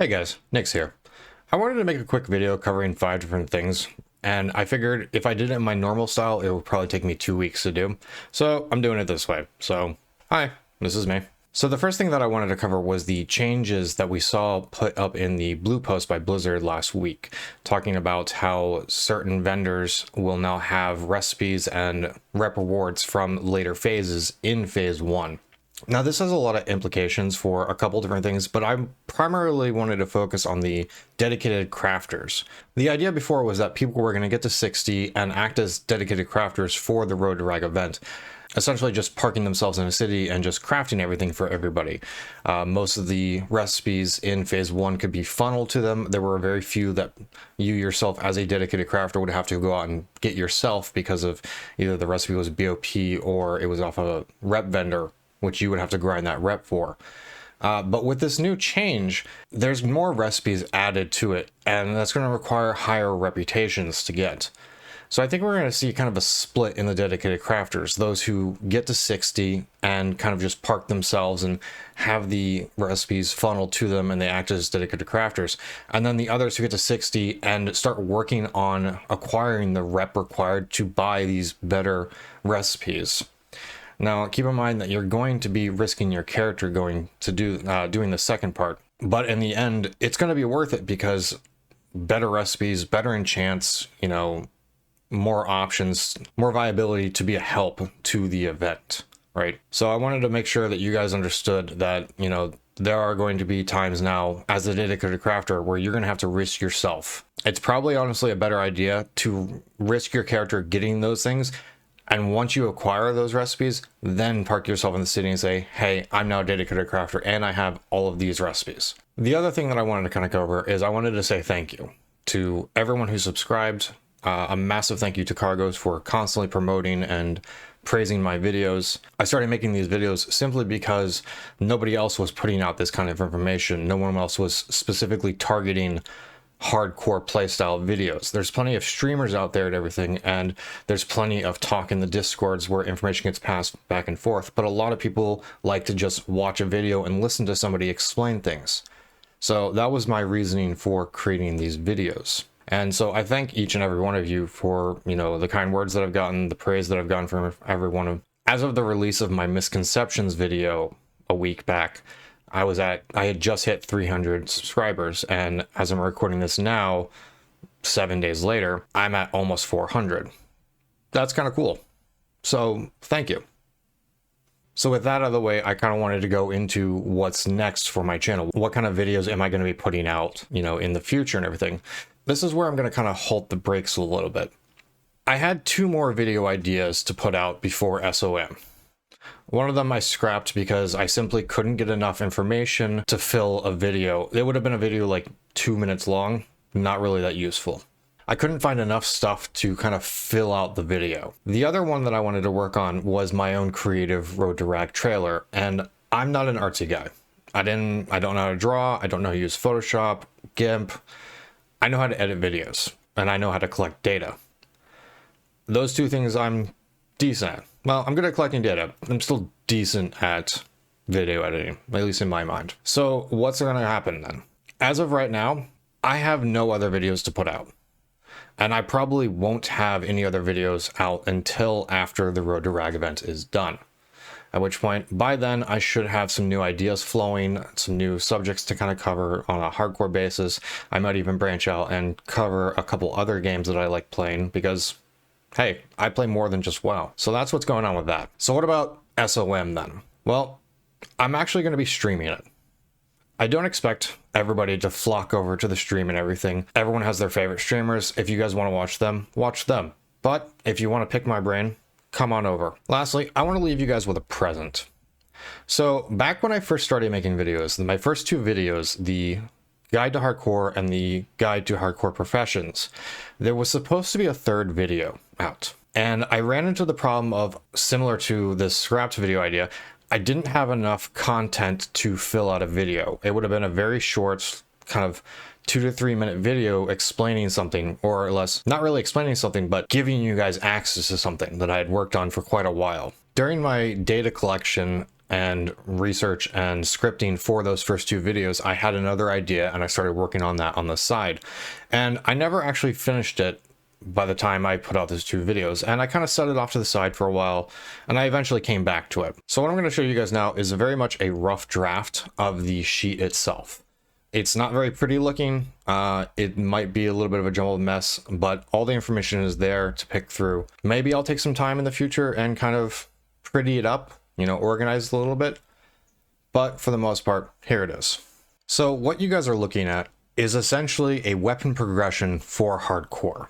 Hey guys, Nyx here. I wanted to make a quick video covering 5 different things, and I figured if I did it in my normal style, it would probably take me 2 weeks to do. So I'm doing it this way. So, hi, this is me. So the first thing that I wanted to cover was the changes that we saw put up in the blue post by Blizzard last week, talking about how certain vendors will now have recipes and rep rewards from later phases in phase 1. Now, this has a lot of implications for a couple different things, but I primarily wanted to focus on the dedicated crafters. The idea before was that people were going to get to 60 and act as dedicated crafters for the Road to Rag event, essentially just parking themselves in a city and just crafting everything for everybody. Most of the recipes in phase 1 could be funneled to them. There were very few that you yourself as a dedicated crafter would have to go out and get yourself because of either the recipe was BOP or it was off a rep vendor, which you would have to grind that rep for. But with this new change, there's more recipes added to it, and that's going to require higher reputations to get. So I think we're going to see kind of a split in the dedicated crafters, those who get to 60 and kind of just park themselves and have the recipes funneled to them and they act as dedicated crafters. And then the others who get to 60 and start working on acquiring the rep required to buy these better recipes. Now, keep in mind that you're going to be risking your character going to doing the second part, but in the end, it's going to be worth it because better recipes, better enchants, more options, more viability to be a help to the event, right? So I wanted to make sure that you guys understood that, there are going to be times now as a dedicated crafter where you're going to have to risk yourself. It's probably honestly a better idea to risk your character getting those things. And once you acquire those recipes, then park yourself in the city and say, hey, I'm now a dedicated crafter and I have all of these recipes. The other thing that I wanted to kind of cover is I wanted to say thank you to everyone who subscribed. A massive thank you to Cargos for constantly promoting and praising my videos. I started making these videos simply because nobody else was putting out this kind of information. No one else was specifically targeting hardcore playstyle videos. There's plenty of streamers out there and everything, and there's plenty of talk in the discords where information gets passed back and forth, but a lot of people like to just watch a video and listen to somebody explain things. So that was my reasoning for creating these videos. And so I thank each and every one of you for, the kind words that I've gotten, the praise that I've gotten from every one of. As of the release of my misconceptions video a week back, I had just hit 300 subscribers, and as I'm recording this now, 7 days later, I'm at almost 400. That's kind of cool. So thank you. So with that out of the way, I kind of wanted to go into what's next for my channel. What kind of videos am I going to be putting out, in the future and everything. This is where I'm going to kind of halt the brakes a little bit. I had 2 more video ideas to put out before SOM. One of them I scrapped because I simply couldn't get enough information to fill a video. It would have been a video like 2 minutes long, not really that useful. I couldn't find enough stuff to kind of fill out the video. The other one that I wanted to work on was my own creative Road to Rag trailer, and I'm not an artsy guy. I don't know how to draw, I don't know how to use Photoshop, GIMP. I know how to edit videos, and I know how to collect data. Those 2 things I'm decent at. Well, I'm good at collecting data. I'm still decent at video editing, at least in my mind. So what's going to happen then? As of right now, I have no other videos to put out. And I probably won't have any other videos out until after the Road to Rag event is done. At which point, by then, I should have some new ideas flowing, some new subjects to kind of cover on a hardcore basis. I might even branch out and cover a couple other games that I like playing because, hey, I play more than just WoW. So that's what's going on with that. So what about SOM then? Well, I'm actually going to be streaming it. I don't expect everybody to flock over to the stream and everything. Everyone has their favorite streamers. If you guys want to watch them, watch them. But if you want to pick my brain, come on over. Lastly, I want to leave you guys with a present. So back when I first started making videos, my first 2 videos, the Guide to Hardcore and the Guide to Hardcore Professions, there was supposed to be a 3rd video out. And I ran into the problem of, similar to this scrapped video idea, I didn't have enough content to fill out a video. It would have been a very short, kind of 2 to 3 minute video explaining something, or less, not really explaining something, but giving you guys access to something that I had worked on for quite a while. During my data collection, and research and scripting for those first two videos, I had another idea and I started working on that on the side. And I never actually finished it by the time I put out those two videos, and I kind of set it off to the side for a while, and I eventually came back to it. So what I'm going to show you guys now is very much a rough draft of the sheet itself. It's not very pretty looking. It might be a little bit of a jumbled mess, but all the information is there to pick through. Maybe I'll take some time in the future and kind of pretty it up, you know, organize it a little bit. But for the most part, here it is. So what you guys are looking at is essentially a weapon progression for hardcore.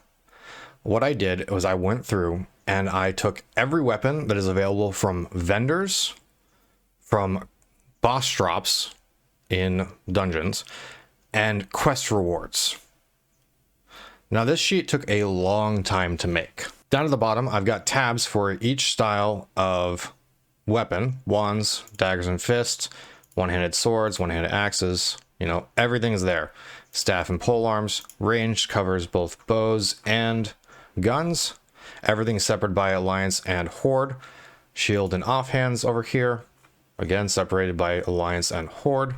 What I did was I went through and I took every weapon that is available from vendors, from boss drops in dungeons, and quest rewards. Now this sheet took a long time to make. Down at the bottom, I've got tabs for each style of weapon: wands, daggers and fists, one-handed swords, one-handed axes, you know, everything's there. Staff and polearms, ranged covers both bows and guns. Everything's separated by alliance and horde. Shield and offhands over here, again separated by alliance and horde.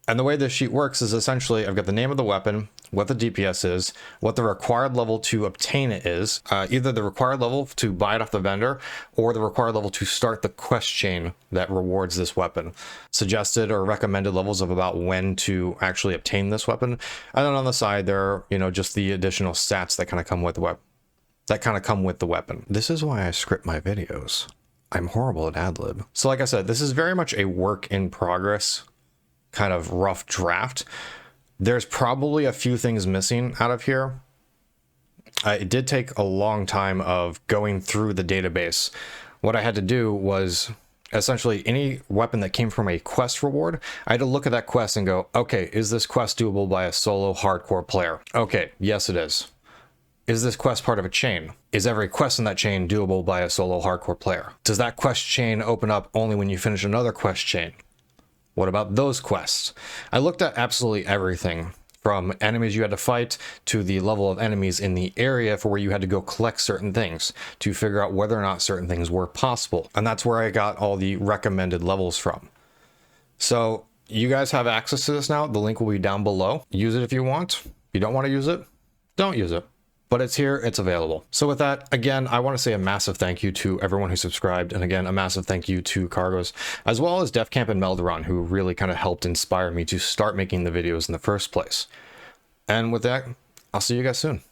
And the way this sheet works is essentially I've got the name of the weapon, what the DPS is, what the required level to obtain it is, either the required level to buy it off the vendor or the required level to start the quest chain that rewards this weapon, suggested or recommended levels of about when to actually obtain this weapon. And then on the side there are, you know, just the additional stats that kind of come with the weapon. This is why I script my videos. I'm horrible at ad-lib. So like I said, this is very much a work in progress kind of rough draft. There's probably a few things missing out of here. It did take a long time of going through the database. What I had to do was essentially any weapon that came from a quest reward, I had to look at that quest and go, okay, is this quest doable by a solo hardcore player? Okay, yes it is. Is this quest part of a chain? Is every quest in that chain doable by a solo hardcore player? Does that quest chain open up only when you finish another quest chain? What about those quests? I looked at absolutely everything from enemies you had to fight to the level of enemies in the area for where you had to go collect certain things to figure out whether or not certain things were possible. And that's where I got all the recommended levels from. So you guys have access to this now. The link will be down below. Use it if you want. If you don't want to use it, don't use it. But it's here, it's available. So with that, again, I want to say a massive thank you to everyone who subscribed. And again, a massive thank you to Cargos, as well as DefCamp and Melderon, who really kind of helped inspire me to start making the videos in the first place. And with that, I'll see you guys soon.